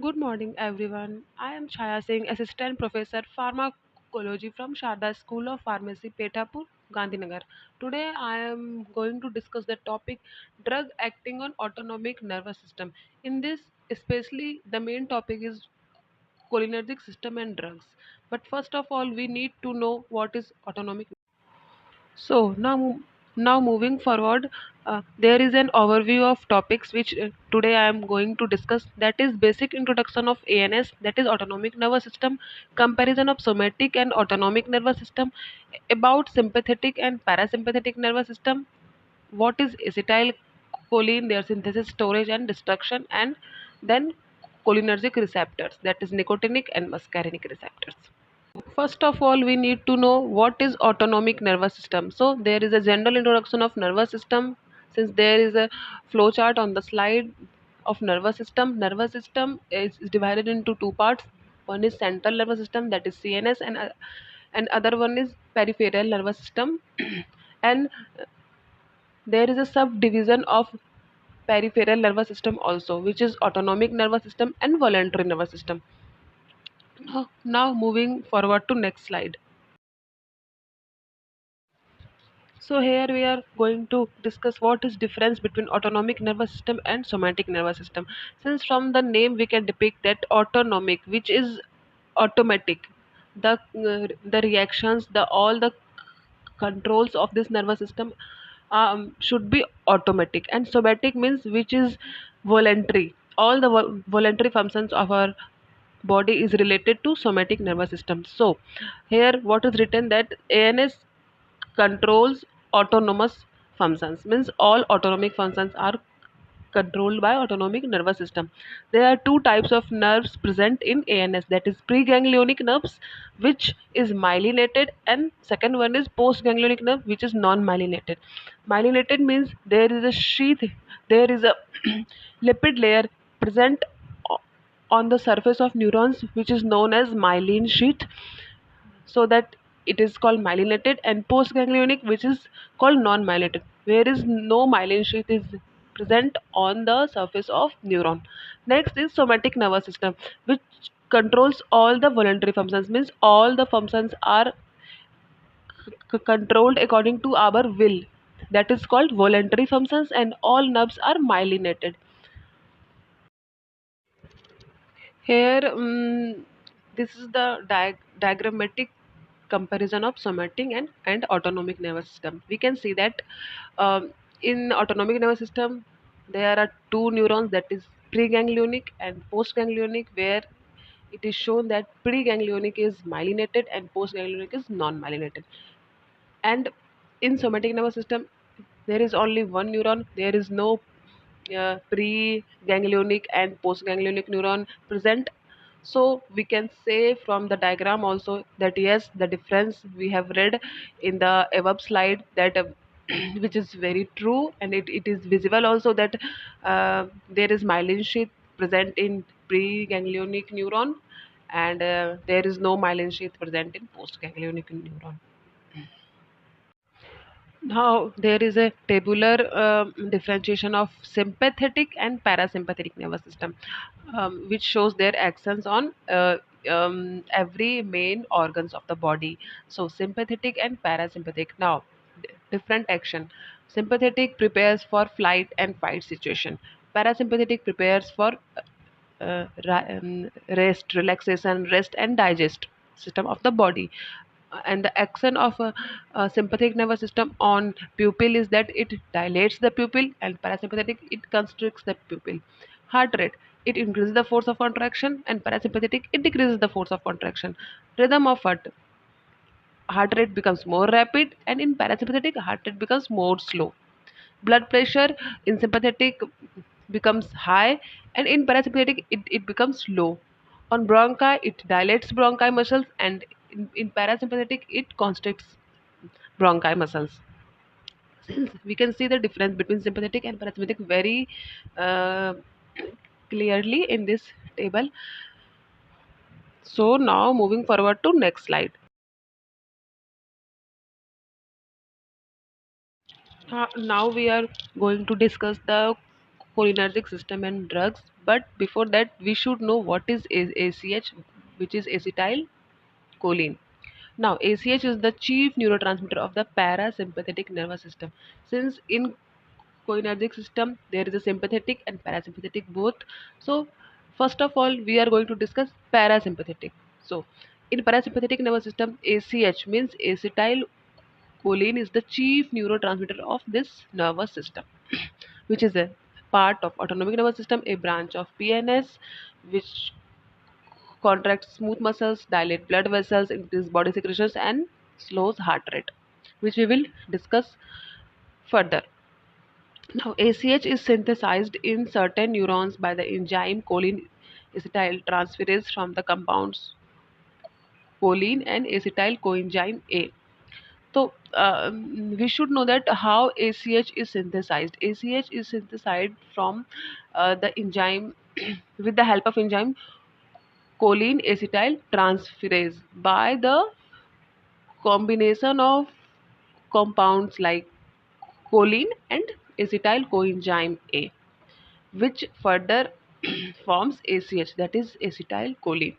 Good morning, everyone. I am Chaya Singh, Assistant Professor Pharmacology from Sharda School of Pharmacy, Petapur, Gandhinagar. Today, I am going to discuss the topic drug acting on autonomic nervous system. In this, especially the main topic is cholinergic system and drugs. But first of all, we need to know what is autonomic. So now moving forward, there is an overview of topics which today I am going to discuss. That is basic introduction of ANS, that is autonomic nervous system, comparison of somatic and autonomic nervous system, about sympathetic and parasympathetic nervous system, what is acetylcholine, their synthesis, storage, and destruction, and then cholinergic receptors, that is nicotinic and muscarinic receptors. First of all, we need to know what is autonomic nervous system. So there is a general introduction of nervous system. Since there is a flow chart on the slide of nervous system, nervous system is divided into two parts. One is central nervous system, that is CNS, and other one is peripheral nervous system. And there is a subdivision of peripheral nervous system also, which is autonomic nervous system and voluntary nervous system. Now moving forward to next slide. So here we are going to discuss what is difference between autonomic nervous system and somatic nervous system. Since from the name we can depict that autonomic, which is automatic, the reactions, the all the controls of this nervous system should be automatic, and somatic means which is voluntary. All the voluntary functions of our body is related to somatic nervous system. So here what is written that ANS controls autonomous functions, means all autonomic functions are controlled by autonomic nervous system. There are two types of nerves present in ANS, that is preganglionic nerves, which is myelinated, and second one is postganglionic nerve, which is non-myelinated. Myelinated means there is a sheath, there is a lipid layer present o- on the surface of neurons, which is known as myelin sheath, so that it is called myelinated, and postganglionic, which is called non-myelinated, where is no myelin sheath is present on the surface of neuron. Next is somatic nervous system, which controls all the voluntary functions, means all the functions are controlled according to our will, that is called voluntary functions, and all nerves are myelinated. Here, this is the diagrammatic comparison of somatic and autonomic nervous system. We can see that in autonomic nervous system, there are two neurons, that is preganglionic and postganglionic, where it is shown that preganglionic is myelinated and postganglionic is non-myelinated. And in somatic nervous system, there is only one neuron. There is no pre-ganglionic and post-ganglionic neuron present. So we can say from the diagram also that yes, the difference we have read in the above slide, that which is very true, and it is visible also that there is myelin sheath present in pre-ganglionic neuron, and there is no myelin sheath present in post-ganglionic neuron. Now, there is a tabular differentiation of sympathetic and parasympathetic nervous system, which shows their actions on every main organs of the body. So, sympathetic and parasympathetic. Now, different action. Sympathetic prepares for flight and fight situation. Parasympathetic prepares for rest, relaxation, rest and digest system of the body. And the action of a sympathetic nervous system on pupil is that it dilates the pupil, and parasympathetic it constricts the pupil. Heart rate, it increases the force of contraction, and parasympathetic it decreases the force of contraction. Rhythm of heart rate becomes more rapid, and in parasympathetic heart rate becomes more slow. Blood pressure in sympathetic becomes high, and in parasympathetic it becomes low. On bronchi, it dilates bronchi muscles, and in parasympathetic it constricts bronchi muscles. Since we can see the difference between sympathetic and parasympathetic very uh, clearly in this table. So now moving forward to next slide. Now we are going to discuss the cholinergic system and drugs. But before that, we should know what is ACH, which is acetylcholine. Now, ACH is the chief neurotransmitter of the parasympathetic nervous system. Since in cholinergic system there is a sympathetic and parasympathetic both. So, first of all, we are going to discuss parasympathetic. So, in parasympathetic nervous system, ACH means acetylcholine is the chief neurotransmitter of this nervous system, which is a part of autonomic nervous system, a branch of PNS, which contracts smooth muscles, dilate blood vessels, increase body secretions, and slows heart rate, which we will discuss further. Now, ACH is synthesized in certain neurons by the enzyme choline acetyltransferase from the compounds choline and acetyl coenzyme A. So, we should know that how ACH is synthesized. ACH is synthesized from the enzyme with the help of enzyme choline acetyl transferase by the combination of compounds like choline and acetyl coenzyme A, which further forms ACH, that is acetylcholine.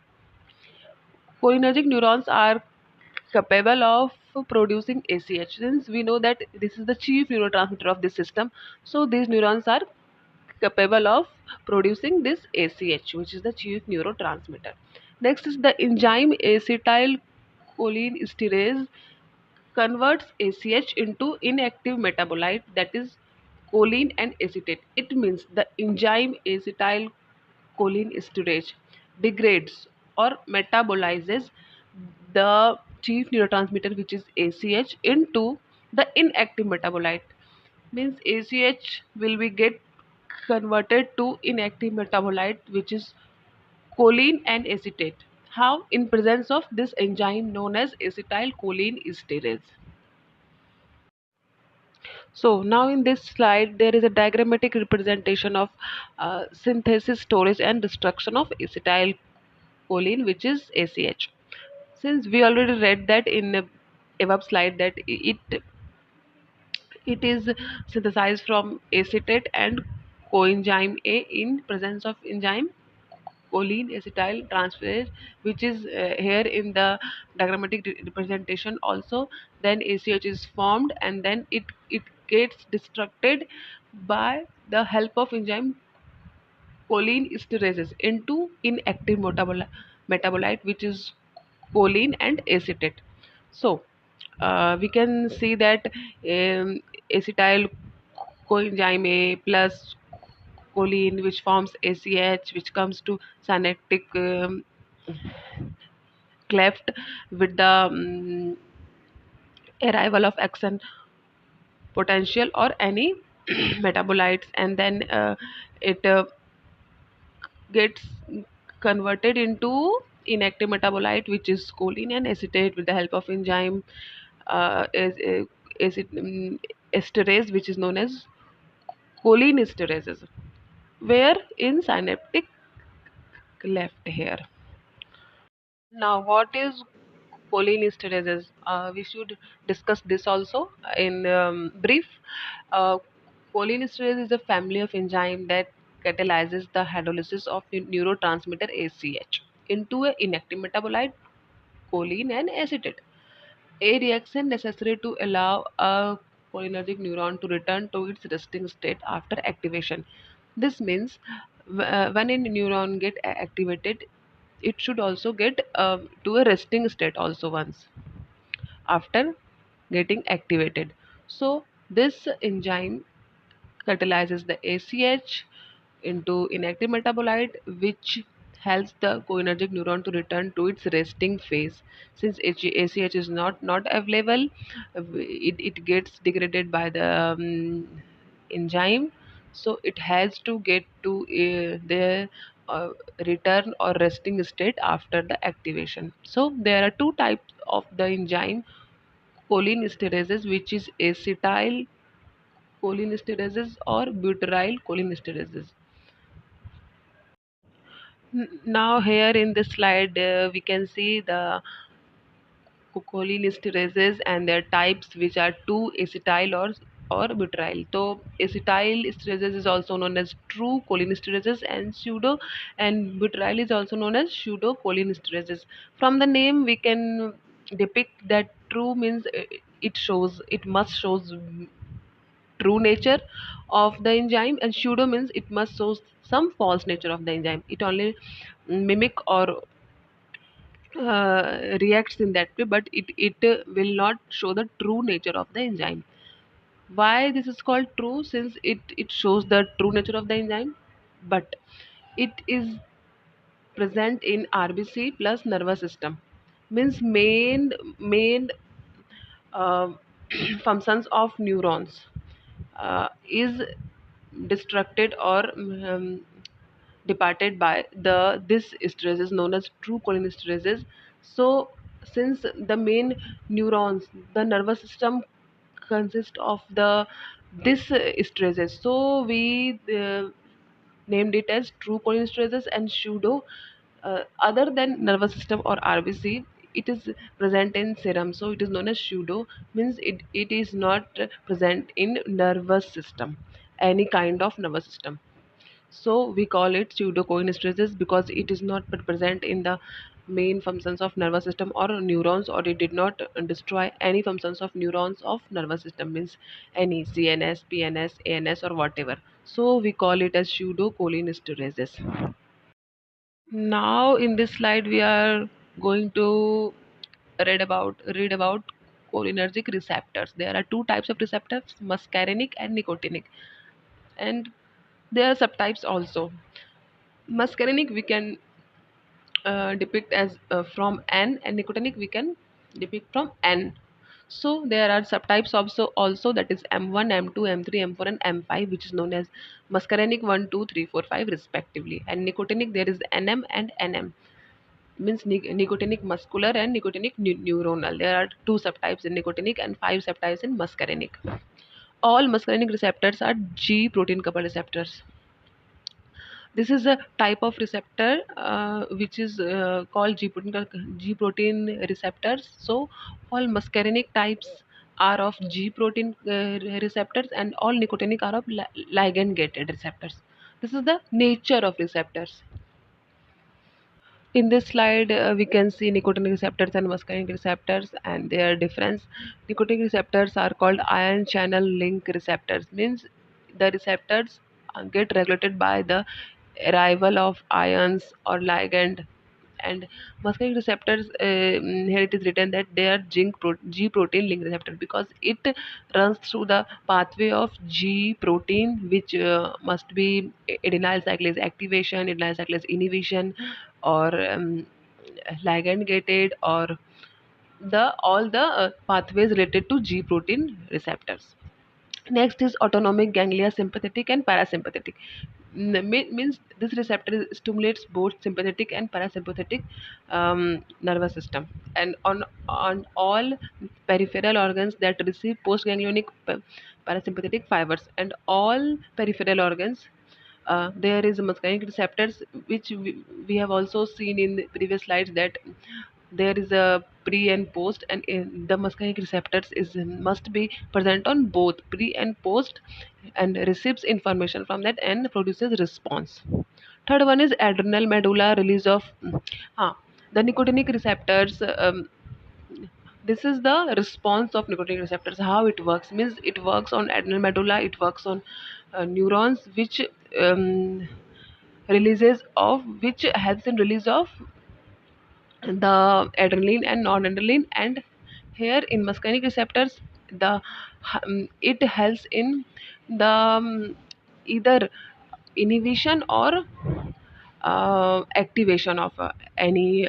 Cholinergic neurons are capable of producing ACH. Since we know that this is the chief neurotransmitter of this system, so these neurons are capable of producing this ACH, which is the chief neurotransmitter. Next is the enzyme acetylcholinesterase converts ACH into inactive metabolite, that is choline and acetate. It means the enzyme acetylcholinesterase degrades or metabolizes the chief neurotransmitter, which is ACH, into the inactive metabolite. Means ACH will be get converted to inactive metabolite, which is choline and acetate. How? In presence of this enzyme known as acetylcholinesterase. So now in this slide there is a diagrammatic representation of synthesis, storage and destruction of acetylcholine, which is ACH. Since we already read that in the above slide that it is synthesized from acetate and coenzyme A in presence of enzyme choline acetyl transferase, which is here in the diagrammatic representation also. Then ACH is formed and then it gets destructed by the help of enzyme cholinesterases into inactive metabolite, which is choline and acetate. So we can see that acetyl coenzyme A plus choline, which forms ACH, which comes to synaptic cleft with the arrival of action potential or any metabolites, and then it gets converted into inactive metabolite, which is choline and acetate with the help of enzyme esterase, which is known as cholinesterases, where in synaptic cleft here. Now, what is cholinesterases? We should discuss this also in brief. Uh, Cholinesterase is a family of enzyme that catalyzes the hydrolysis of neurotransmitter ACH into an inactive metabolite choline and acetate, a reaction necessary to allow a cholinergic neuron to return to its resting state after activation. This means when a neuron get activated, it should also get to a resting state also once after getting activated. So this enzyme catalyzes the ACH into inactive metabolite, which helps the cholinergic neuron to return to its resting phase. Since ACH is not available, it gets degraded by the enzyme, so it has to get to the return or resting state after the activation. So there are two types of the enzyme cholinesterases, which is acetyl cholinesterases or butyryl cholinesterases. Now here in this slide we can see the cholinesterases and their types, which are 2 acetyl or or butyryl. So acetyl esterases is also known as true cholinesterases, and butyryl is also known as pseudo cholinesterases. From the name we can depict that true means it must shows true nature of the enzyme, and pseudo means it must show some false nature of the enzyme. It only mimic or reacts in that way, but it will not show the true nature of the enzyme. Why this is called true? Since it shows the true nature of the enzyme, but it is present in RBC plus nervous system. Means main uh, functions of neurons is destructed or departed by the this esterase is known as true cholinesterases. So since the main neurons, the nervous system consists of the this esterases, so we named it as true cholinesterases and pseudo. Other than nervous system or RBC, it is present in serum, so it is known as pseudo. Means it is not present in nervous system, any kind of nervous system. So we call it pseudochoinesterases because it is not present in the main functions of nervous system or neurons, or it did not destroy any functions of neurons of nervous system, means any CNS, PNS, ANS or whatever. So we call it as pseudocholinesterases. Now in this slide we are going to read about cholinergic receptors. There are two types of receptors, muscarinic and nicotinic, and there are subtypes also. Muscarinic we can depict as from N, and nicotinic we can depict from N. So there are subtypes also, that is M1, M2, M3, M4 and M5, which is known as muscarinic 1, 2, 3, 4, 5 respectively. And nicotinic there is NM and NM, means nicotinic muscular and nicotinic neuronal. There are two subtypes in nicotinic and five subtypes in muscarinic. All muscarinic receptors are G protein coupled receptors. This is a type of receptor which is called G protein receptors. So all muscarinic types are of G protein receptors, and all nicotinic are of ligand gated receptors. This is the nature of receptors. In this slide, we can see nicotinic receptors and muscarinic receptors and their difference. Nicotinic receptors are called ion channel link receptors. Means the receptors get regulated by the arrival of ions or ligand. And muscarinic receptors, here it is written that they are G protein link receptor because it runs through the pathway of G protein, which must be adenyl cyclase activation, adenyl cyclase inhibition, or ligand gated, or the all the pathways related to G protein receptors. Next is autonomic ganglia, sympathetic and parasympathetic. Means this receptor stimulates both sympathetic and parasympathetic nervous system, and on all peripheral organs that receive postganglionic parasympathetic fibers, and all peripheral organs. There is muscarinic receptors, which we have also seen in the previous slides, that there is a pre and post, and in the muscarinic receptors is must be present on both pre and post, and receives information from that and produces response. Third one is adrenal medulla release of the nicotinic receptors. This is the response of nicotinic receptors. How it works means it works on adrenal medulla, it works on neurons, which um, releases of which helps in release of the adrenaline and noradrenaline. And here in muscarinic receptors, the it helps in the either inhibition or activation of any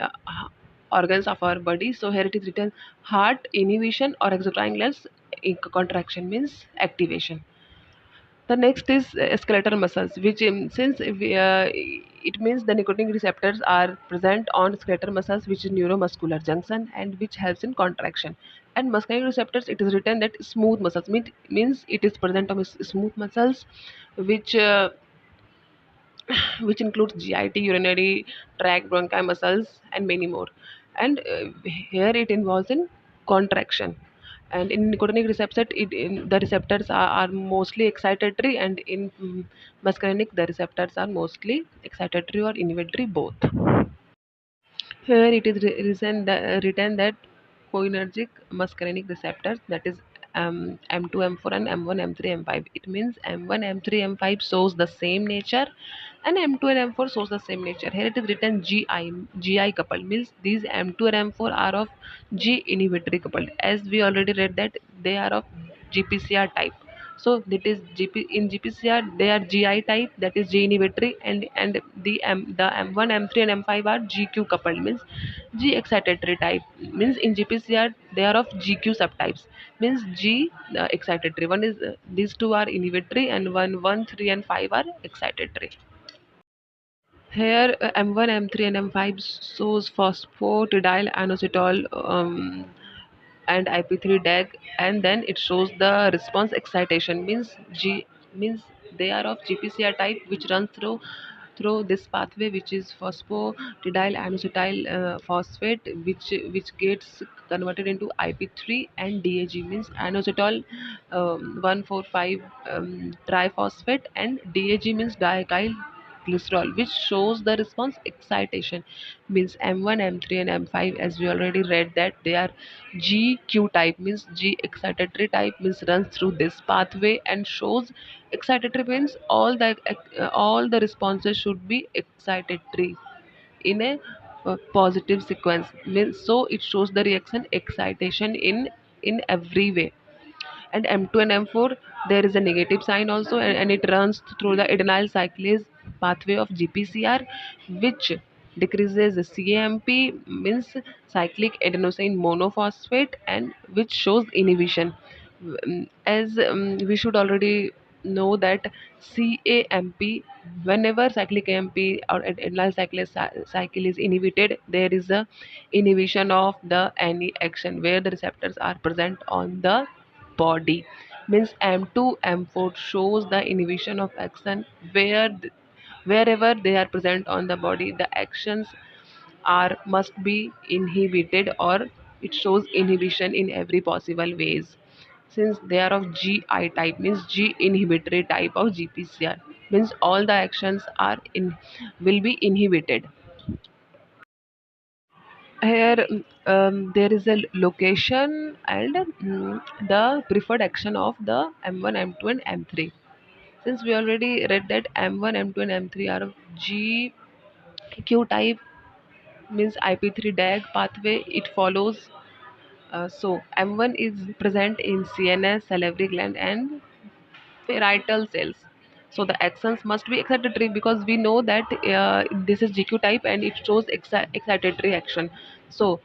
organs of our body. So here it is written heart inhibition or exocrine glands contraction means activation. The next is skeletal muscles, which since it means the nicotinic receptors are present on skeletal muscles, which is neuromuscular junction, and which helps in contraction. And muscarinic receptors, it is written that smooth muscles means it is present on smooth muscles, which which includes GIT, urinary tract, bronchi muscles, and many more. And here it involves in contraction. And in nicotinic receptor, the receptors are mostly excitatory, and in muscarinic, the receptors are mostly excitatory or inhibitory both. Here it is written that cholinergic muscarinic receptors, that is M2, M4, and M1, M3, M5. It means M1, M3, M5 shows the same nature, and M2 and M4 shows the same nature. Here it is written GI coupled, means these M2 and M4 are of G inhibitory coupled. As we already read that they are of GPCR type. So that is in GPCR they are GI type, that is G inhibitory, and the M1, M3, and M5 are GQ coupled, means G excitatory type. Means in GPCR they are of GQ subtypes, means G excitatory. One is these two are inhibitory, and 3, and 5 are excitatory. Here M1, M3, and M5 shows phosphatidyl inositol and IP3 DAG, and then it shows the response excitation, means G, means they are of GPCR type, which runs through this pathway, which is phosphatidyl inositol phosphate, which gets converted into IP3 and DAG, means inositol 1,4,5 triphosphate, and DAG means diacyl glycerol, which shows the response excitation, means M1, M3, and M5. As we already read that they are GQ type, means G excitatory type, means runs through this pathway and shows excitatory, means all the responses should be excitatory in a positive sequence, means so it shows the reaction excitation in every way. And M2 and M4 there is a negative sign also, and it runs through the adenyl cyclase pathway of GPCR, which decreases the CAMP, means cyclic adenosine monophosphate, and which shows inhibition. As we should already know that CAMP, whenever cyclic AMP or adenyl cycle is inhibited, there is a inhibition of the any action where the receptors are present on the body, means M2, M4 shows the inhibition of action wherever they are present on the body, the actions are must be inhibited, or it shows inhibition in every possible ways. Since they are of GI type, means G inhibitory type of GPCR, means all the actions are in will be inhibited. Here there is a location and the preferred action of the M1, M2, and M3. Since we already read that M1, M2, and M3 are of GQ type, means IP3 DAG pathway, it follows. So M1 is present in CNS, salivary gland, and parietal cells. So the axons must be excitatory, because we know that this is GQ type and it shows excitatory action. So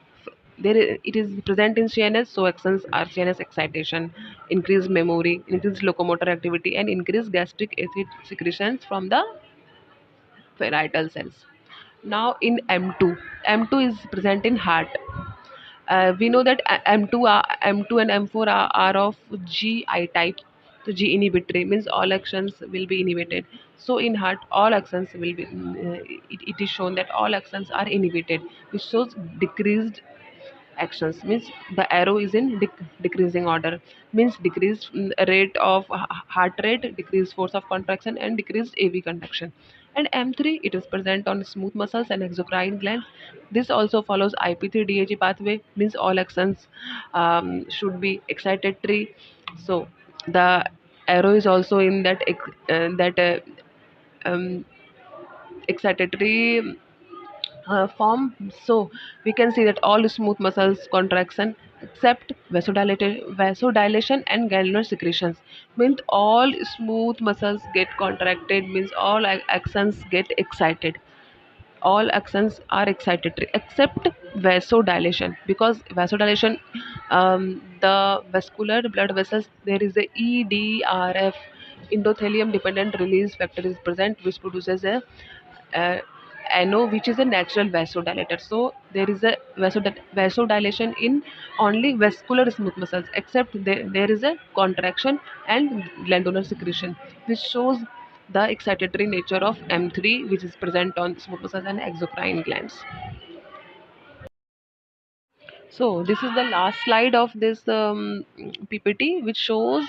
it is present in CNS, so axons are CNS excitation, increased memory, increased locomotor activity, and increased gastric acid secretions from the parietal cells. Now in M2, M2 is present in heart. We know that M2 and M4 are of GI type. So G inhibitory means all actions will be inhibited. So in heart, all actions will be. It is shown that all actions are inhibited, which shows decreased actions, means the arrow is in decreasing order, means decreased rate of heart rate, decreased force of contraction, and decreased AV conduction. And M3, it is present on smooth muscles and exocrine glands. This also follows IP3 DAG pathway, means all actions should be excitatory. So the arrow is also in that um, excitatory form. So we can see that all smooth muscles contraction except vasodilation and glandular secretions, means all smooth muscles get contracted, means all axons get excited, all axons are excitatory except vasodilation, because vasodilation, the vascular blood vessels, there is a EDRF, endothelium dependent release factor is present, which produces a NO, which is a natural vasodilator. So there is a vasodilation in only vascular smooth muscles, except there is a contraction and glandular secretion, which shows the excitatory nature of M3, which is present on smooth muscles and exocrine glands. So this is the last slide of this PPT, which shows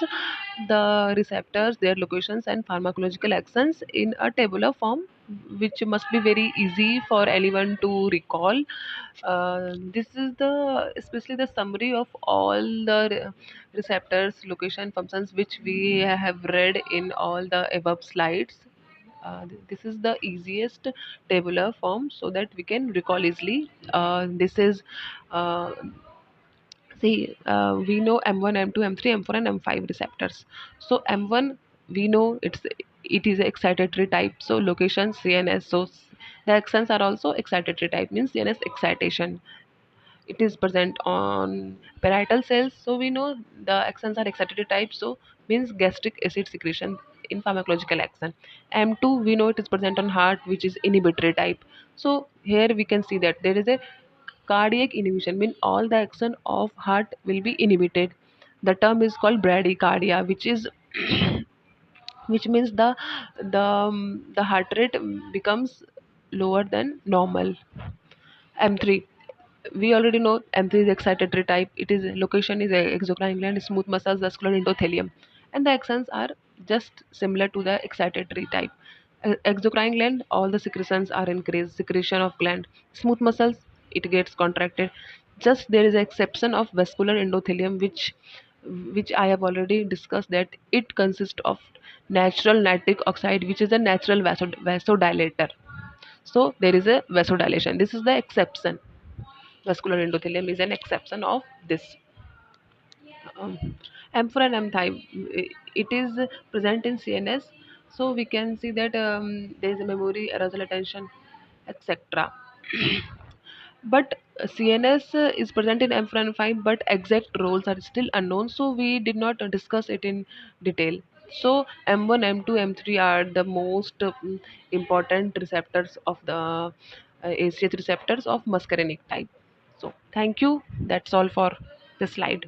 the receptors, their locations, and pharmacological actions in a tabular form, which must be very easy for anyone to recall. This is the especially the summary of all the receptors, location, functions, which we have read in all the above slides. This is the easiest tabular form so that we can recall easily. This is uh, See, we know M1, M2, M3, M4, and M5 receptors. So M1, we know it is a excitatory type. So location CNS. So the axons are also excitatory type, means CNS excitation. It is present on parietal cells. So we know the axons are excitatory type. So means gastric acid secretion in pharmacological action. M2, we know it is present on heart, which is inhibitory type. So here we can see that there is a cardiac inhibition, means all the action of heart will be inhibited. The term is called bradycardia, which is which means the heart rate becomes lower than normal. M3, we already know M3 is excitatory type. It is location is exocrine gland, smooth muscles, vascular endothelium, and the axons are just similar to the excitatory type. Exocrine gland, all the secretions are increased. Secretion of gland, smooth muscles, it gets contracted. Just there is an exception of vascular endothelium, which I have already discussed, that it consists of natural nitric oxide, which is a natural vasodilator. So there is a vasodilation. This is the exception. Vascular endothelium is an exception of this. Um, M4 and M5, it is present in CNS. So we can see that there is a memory, arousal, attention, etc. But CNS is present in M4 and M5, but exact roles are still unknown. So we did not discuss it in detail. So M1, M2, M3 are the most important receptors of the ACH receptors of muscarinic type. So thank you. That's all for the slide.